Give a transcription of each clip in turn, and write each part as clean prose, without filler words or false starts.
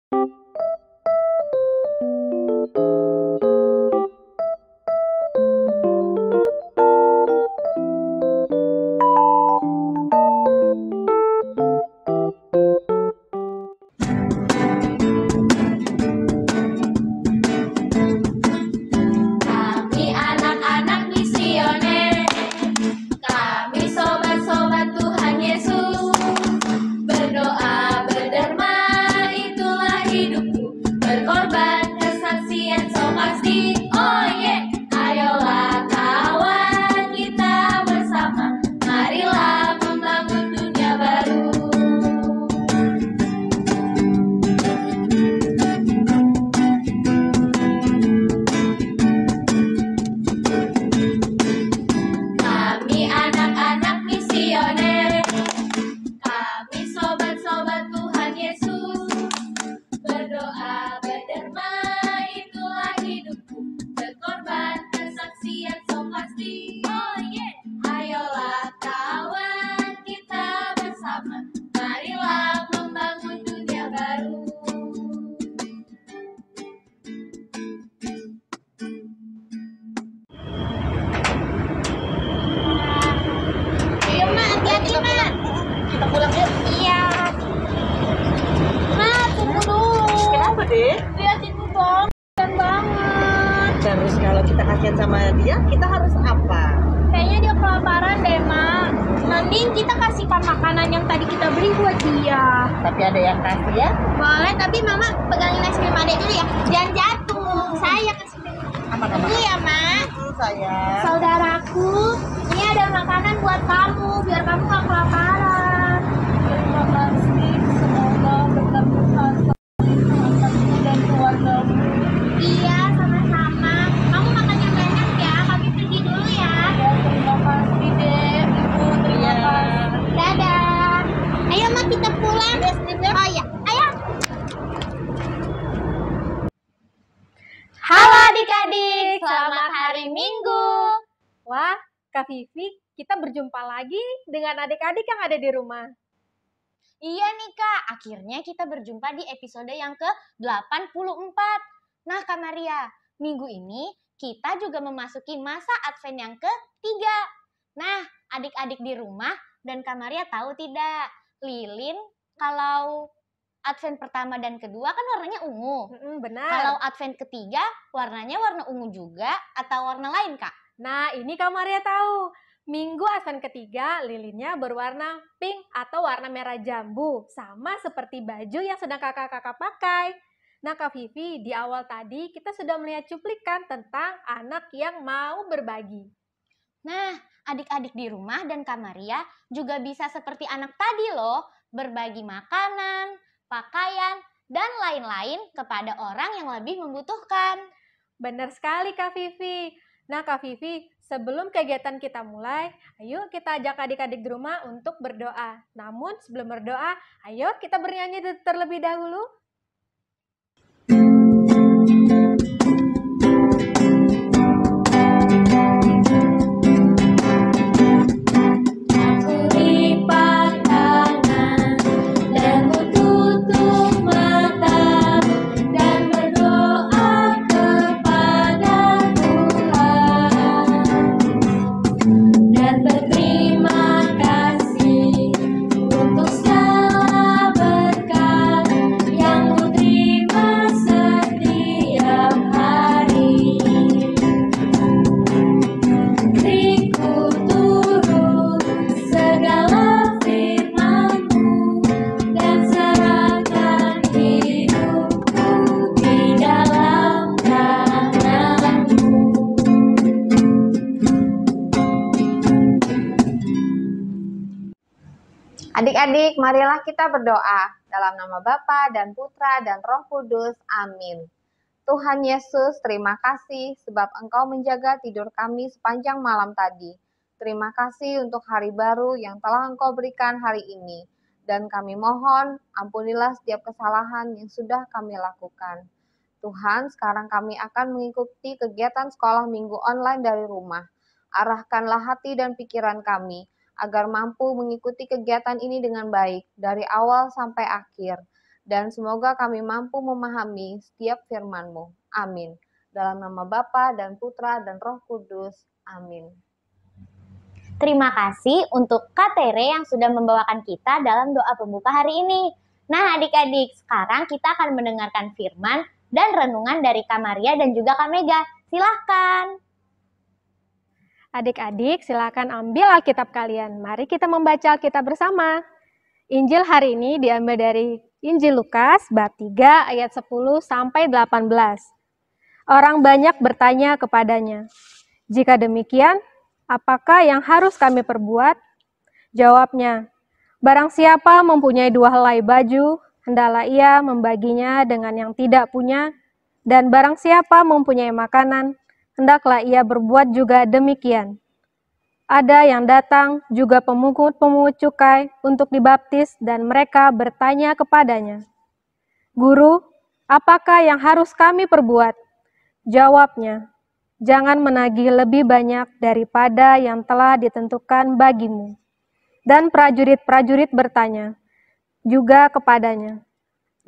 Kami anak-anak misioner, kami sobat-sobat Tuhan Yesus. Berdoa berderma itulah hidupku, berkorban kesaksian so pasti. Oh yeah, ayolah kawan kita bersama, marilah membangun dunia baru. Kami anak-anak misioner, kami sobat-sobat Tuhan Yesus. Berdoa berderma itulah hidupku, berkorban kesaksian so pasti. Oh yeah, ayolah kawan kita bersama, marilah membangun dunia baru. Ayo Mak, hati-hati Mak. Kita pulang yuk. Iya. Mak, tunggu dulu. Kenapa deh? Lihat itu dong, keren banget. Terus kalau kita kasihan sama dia, kita harus apa? Kayaknya dia kelaparan deh Mak. Mending kita kasihkan makanan yang tadi kita beli buat dia. Tapi ada yang kasih ya? Boleh, tapi Mama pegangin es krim adek dulu ya. Jangan jatuh. Saya kasih Apa dulu ya Mak. Sayang. Saudaraku, ini ada makanan buat kamu biar kamu gak kelaparan. Terima kasih. Semoga berkat Tuhan anakmu dan keluargamu. Iya, sama-sama. Kamu makan yang banyak ya. Kami pergi dulu ya. Ya, terima kasih deh, Ibu. Terima kasih. Dadah. Ayo Mak, kita pulang. Oh iya, ayo. Halo adik-adik, selamat hari Minggu. Wah, Kak Vivi, kita berjumpa lagi dengan adik-adik yang ada di rumah. Iya nih Kak, akhirnya kita berjumpa di episode yang ke-84. Nah Kak Maria, minggu ini kita juga memasuki masa Advent yang ketiga. Nah, adik-adik di rumah dan Kak Maria tahu tidak, lilin kalau Advent pertama dan kedua kan warnanya ungu. Benar. Kalau Advent ketiga warnanya warna ungu juga atau warna lain Kak? Nah, ini Kak Maria tahu. Minggu Advent ketiga lilinnya berwarna pink atau warna merah jambu. Sama seperti baju yang sedang kakak-kakak pakai. Nah Kak Vivi, di awal tadi kita sudah melihat cuplikan tentang anak yang mau berbagi. Nah, adik-adik di rumah dan Kak Maria juga bisa seperti anak tadi loh, berbagi makanan, pakaian, dan lain-lain kepada orang yang lebih membutuhkan. Benar sekali Kak Vivi. Nah Kak Vivi, sebelum kegiatan kita mulai, ayo kita ajak adik-adik di rumah untuk berdoa. Namun sebelum berdoa, ayo kita bernyanyi terlebih dahulu. Aku lipat tangan dan ku tutup mata dan berdoa kepada Tuhan dan berterima kasih untuk segala berkat yang ku terima setiap hari. Beriku turut segala firman-Mu dan serahkan hidupku di dalam tangan-Mu. Adik-adik, marilah kita berdoa dalam nama Bapa dan Putra dan Roh Kudus. Amin. Tuhan Yesus, terima kasih sebab Engkau menjaga tidur kami sepanjang malam tadi. Terima kasih untuk hari baru yang telah Engkau berikan hari ini. Dan kami mohon, ampunilah setiap kesalahan yang sudah kami lakukan. Tuhan, sekarang kami akan mengikuti kegiatan sekolah minggu online dari rumah. Arahkanlah hati dan pikiran kami, agar mampu mengikuti kegiatan ini dengan baik, dari awal sampai akhir. dan semoga kami mampu memahami setiap firman-Mu. Amin. Dalam nama Bapa dan Putra dan Roh Kudus. Amin. Terima kasih untuk Kak Tere yang sudah membawakan kita dalam doa pembuka hari ini. Nah adik-adik, sekarang kita akan mendengarkan firman dan renungan dari Kak Maria dan juga Kak Mega. Silahkan. Adik-adik, silakan ambil Alkitab kalian. Mari kita membaca Alkitab bersama. Injil hari ini diambil dari Injil Lukas bab 3 ayat 10 sampai 18. Orang banyak bertanya kepadanya, "Jika demikian, apakah yang harus kami perbuat?" Jawabnya, "Barang siapa mempunyai 2 helai baju, hendaklah ia membaginya dengan yang tidak punya, dan barang siapa mempunyai makanan, hendaklah ia berbuat juga demikian." Ada yang datang juga pemungut-pemungut cukai untuk dibaptis dan mereka bertanya kepadanya, "Guru, apakah yang harus kami perbuat?" Jawabnya, "Jangan menagih lebih banyak daripada yang telah ditentukan bagimu." Dan prajurit-prajurit bertanya juga kepadanya,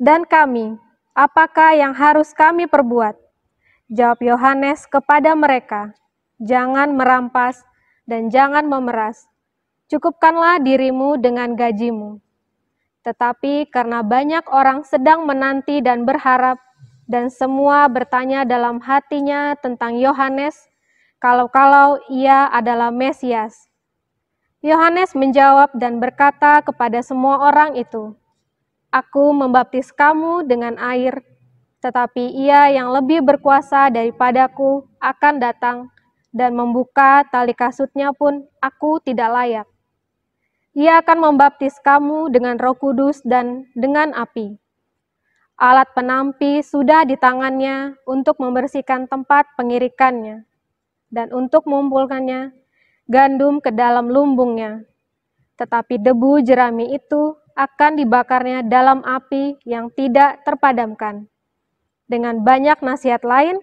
"Dan kami, apakah yang harus kami perbuat?" Jawab Yohanes kepada mereka, "Jangan merampas dan jangan memeras. Cukupkanlah dirimu dengan gajimu." Tetapi karena banyak orang sedang menanti dan berharap, dan semua bertanya dalam hatinya tentang Yohanes, kalau-kalau ia adalah Mesias. Yohanes menjawab dan berkata kepada semua orang itu, "Aku membaptis kamu dengan air, tetapi ia yang lebih berkuasa daripadaku akan datang, dan membuka tali kasutnya pun aku tidak layak. Ia akan membaptis kamu dengan Roh Kudus dan dengan api. Alat penampi sudah di tangannya untuk membersihkan tempat pengirikannya, dan untuk mengumpulkannya gandum ke dalam lumbungnya. Tetapi debu jerami itu akan dibakarnya dalam api yang tidak terpadamkan." Dengan banyak nasihat lain,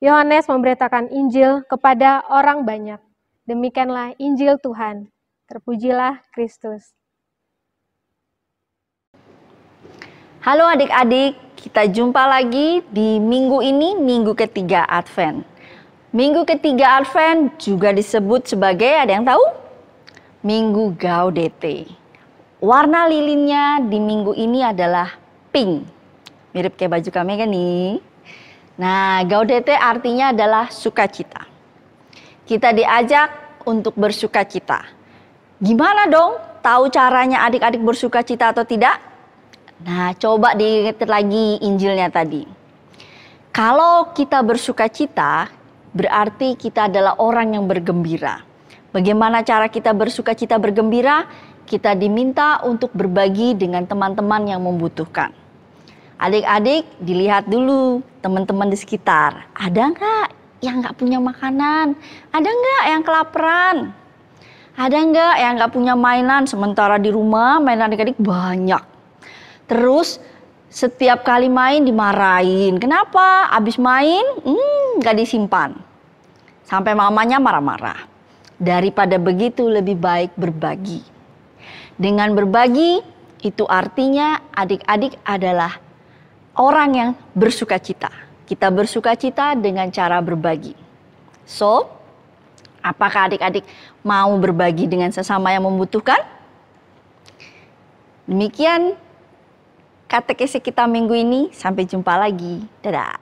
Yohanes memberitakan Injil kepada orang banyak. Demikianlah Injil Tuhan. Terpujilah Kristus. Halo adik-adik, kita jumpa lagi di minggu ini, minggu ketiga Advent. Minggu ketiga Advent juga disebut sebagai, ada yang tahu? Minggu Gaudete. Warna lilinnya di minggu ini adalah pink. Mirip kayak baju kami kan nih? Nah, Gaudete artinya adalah sukacita. Kita diajak untuk bersukacita. Gimana dong tahu caranya adik-adik bersukacita atau tidak? Nah, coba diingat lagi Injilnya tadi. Kalau kita bersukacita, berarti kita adalah orang yang bergembira. Bagaimana cara kita bersukacita bergembira? Kita diminta untuk berbagi dengan teman-teman yang membutuhkan. Adik-adik, dilihat dulu teman-teman di sekitar. Ada nggak yang nggak punya makanan? Ada nggak yang kelaparan? Ada nggak yang nggak punya mainan? Sementara di rumah mainan adik-adik banyak. Terus setiap kali main dimarahin. Kenapa? Abis main nggak disimpan. Sampai mamanya marah-marah. Daripada begitu lebih baik berbagi. Dengan berbagi itu artinya adik-adik adalah orang yang bersukacita. Kita bersukacita dengan cara berbagi. So, apakah adik-adik mau berbagi dengan sesama yang membutuhkan? Demikian katekesi kita minggu ini. Sampai jumpa lagi. Dadah.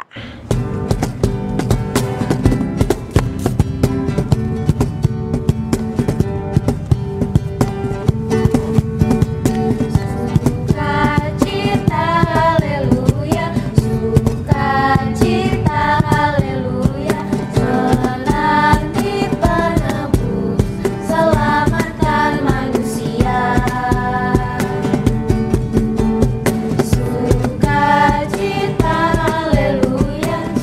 Sukacita, haleluya.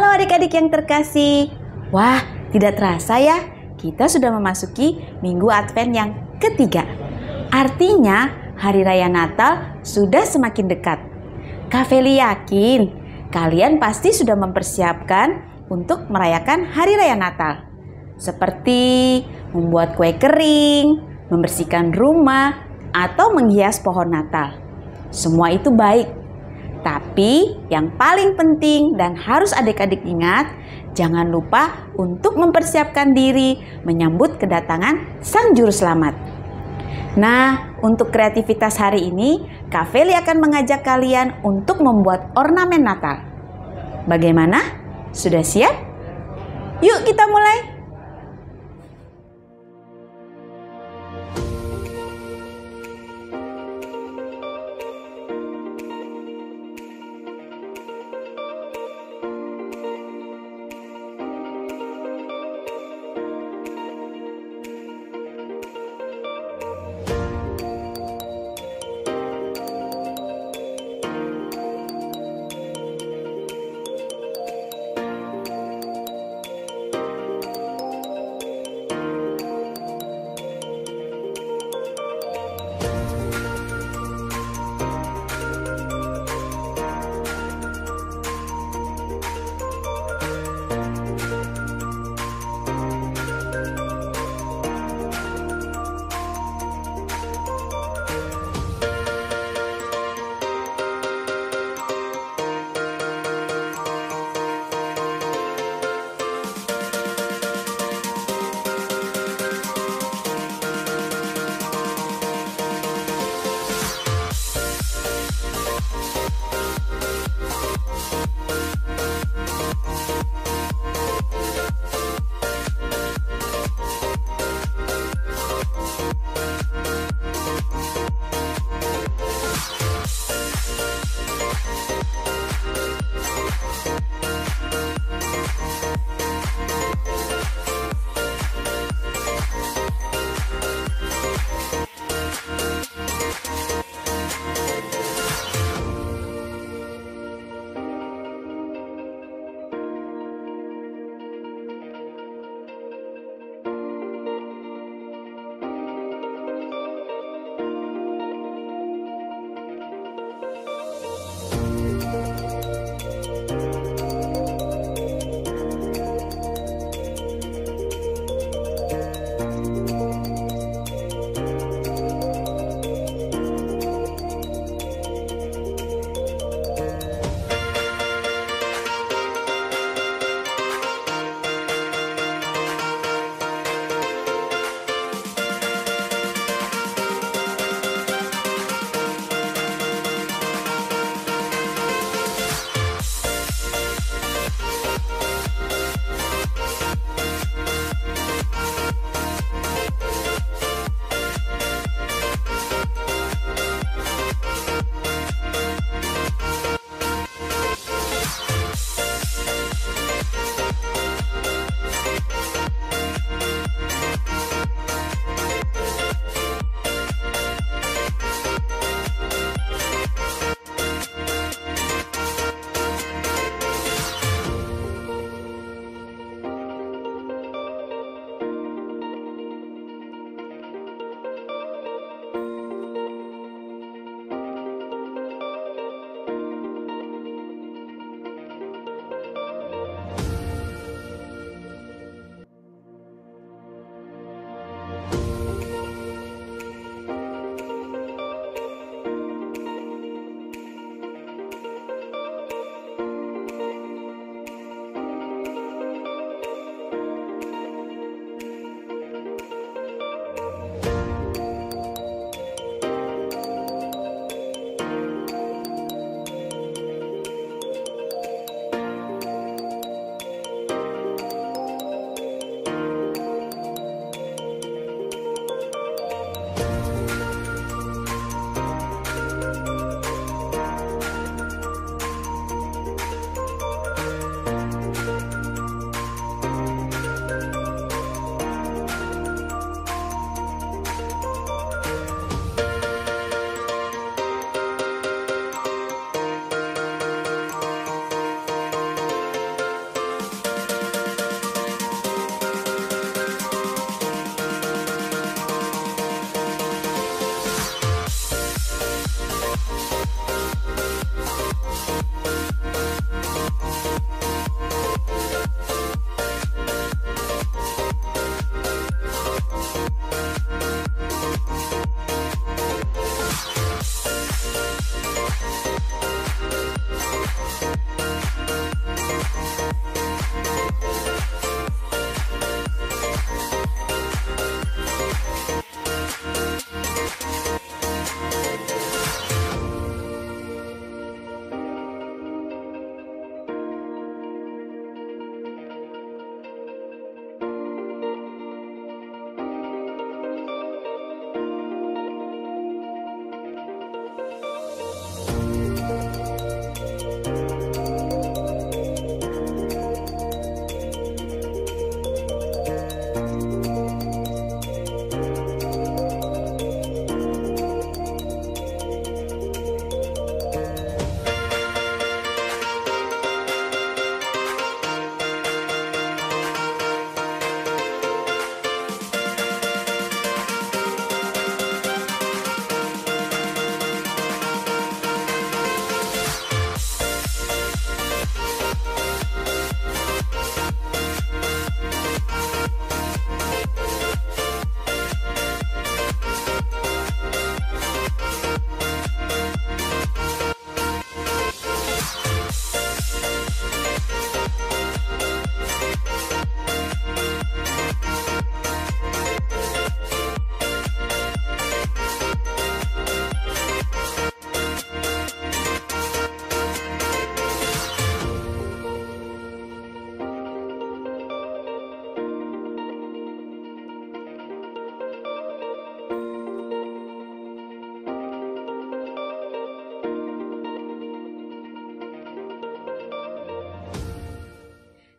Halo adik-adik yang terkasih. Wah, tidak terasa ya, kita sudah memasuki Minggu Advent yang ketiga. Artinya, Hari Raya Natal sudah semakin dekat. Kak Feli yakin kalian pasti sudah mempersiapkan untuk merayakan Hari Raya Natal. Seperti membuat kue kering, membersihkan rumah, atau menghias pohon Natal. Semua itu baik. Tapi yang paling penting dan harus adik-adik ingat, jangan lupa untuk mempersiapkan diri menyambut kedatangan Sang Juru Selamat. Nah, untuk kreativitas hari ini, Kak Feli akan mengajak kalian untuk membuat ornamen Natal. Bagaimana? Sudah siap? Yuk kita mulai!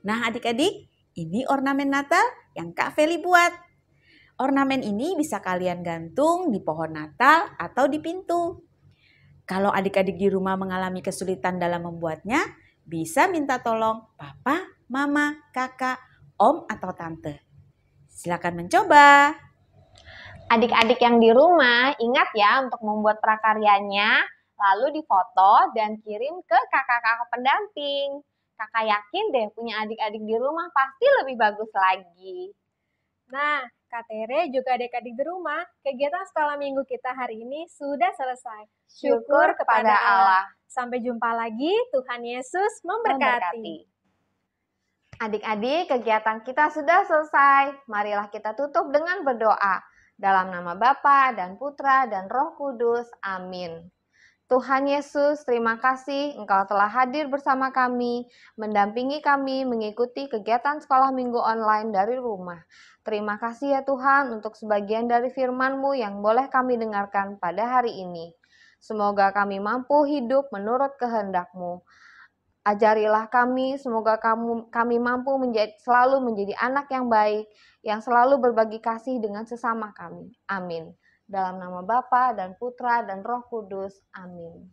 Nah adik-adik, ini ornamen Natal yang Kak Feli buat. Ornamen ini bisa kalian gantung di pohon Natal atau di pintu. Kalau adik-adik di rumah mengalami kesulitan dalam membuatnya, bisa minta tolong papa, mama, kakak, om, atau tante. Silakan mencoba. Adik-adik yang di rumah, ingat ya untuk membuat prakaryanya, lalu difoto dan kirim ke kakak-kakak pendamping. Kakak yakin deh punya adik-adik di rumah pasti lebih bagus lagi. Nah, Kak Tere juga adik-adik di rumah, kegiatan sekolah minggu kita hari ini sudah selesai. Syukur kepada Allah. Sampai jumpa lagi, Tuhan Yesus memberkati. Adik-adik, kegiatan kita sudah selesai. Marilah kita tutup dengan berdoa. Dalam nama Bapa dan Putra dan Roh Kudus. Amin. Tuhan Yesus, terima kasih Engkau telah hadir bersama kami, mendampingi kami mengikuti kegiatan sekolah minggu online dari rumah. Terima kasih ya Tuhan untuk sebagian dari firman-Mu yang boleh kami dengarkan pada hari ini. Semoga kami mampu hidup menurut kehendak-Mu. Ajarilah kami, semoga kami mampu selalu menjadi anak yang baik, yang selalu berbagi kasih dengan sesama kami. Amin. Dalam nama Bapa dan Putra dan Roh Kudus. Amin.